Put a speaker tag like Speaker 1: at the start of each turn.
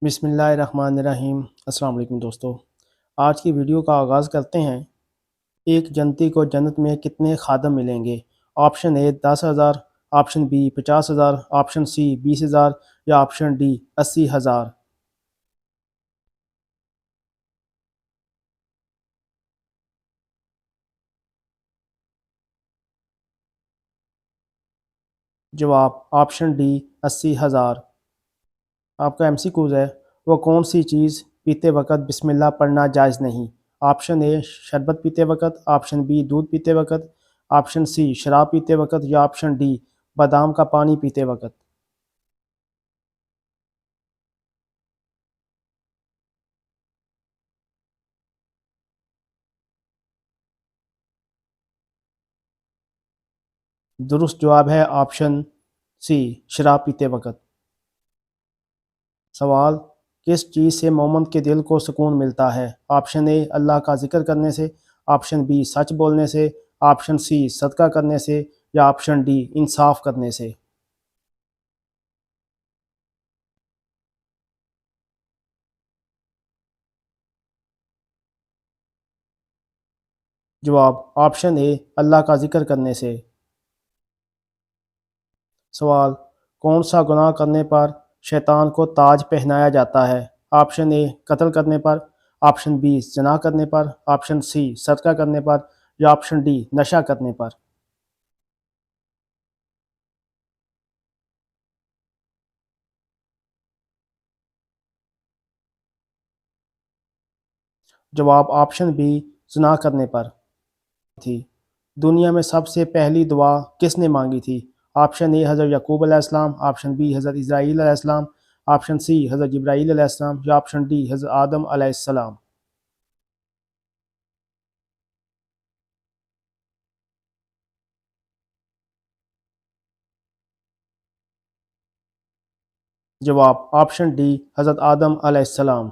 Speaker 1: बिस्मिल्लाहिर्रहमानिर्रहीम। अस्सलाम वालेकुम दोस्तों। आज की वीडियो का आगाज़ करते हैं। एक जन्नती को जन्नत में कितने खादम मिलेंगे? Option A 10,000, option B 50,000, option C 20,000 या ऑप्शन डी 80,000। जवाब ऑप्शन डी 80,000। आपका एमसीक्यूज़ है, वो कौन सी चीज़ पीते वक़्त बिस्मिल्लाह पढ़ना जायज़ नहीं? ऑप्शन ए शरबत पीते वक़्त, ऑप्शन बी दूध पीते वक़्त, ऑप्शन सी शराब पीते वक़्त या ऑप्शन डी बादाम का पानी पीते वक़्त। दुरुस्त जवाब है ऑप्शन सी शराब पीते वक़्त। सवाल, किस चीज़ से मोमिन के दिल को सुकून मिलता है? ऑप्शन ए अल्लाह का ज़िक्र करने से, ऑप्शन बी सच बोलने से, ऑप्शन सी सदका करने से या ऑप्शन डी इंसाफ करने से। जवाब ऑप्शन ए अल्लाह का ज़िक्र करने से। सवाल, कौन सा गुनाह करने पर शैतान को ताज पहनाया जाता है? ऑप्शन ए कत्ल करने पर, ऑप्शन बी ज़िना करने पर, ऑप्शन सी सदका करने पर या ऑप्शन डी नशा करने पर। जवाब ऑप्शन बी ज़िना करने पर थी। दुनिया में सबसे पहली दुआ किसने मांगी थी? ऑप्शन ए हज़रत यकूब अलैहिस्सलाम, ऑप्शन बी हज़रत इस्राईल अलैहिस्सलाम, ऑप्शन सी हज़रत जिब्राईल अलैहिस्सलाम या ऑप्शन डी हज़रत आदम अलैहिस्सलाम। जवाब ऑप्शन डी हज़रत आदम अलैहिस्सलाम।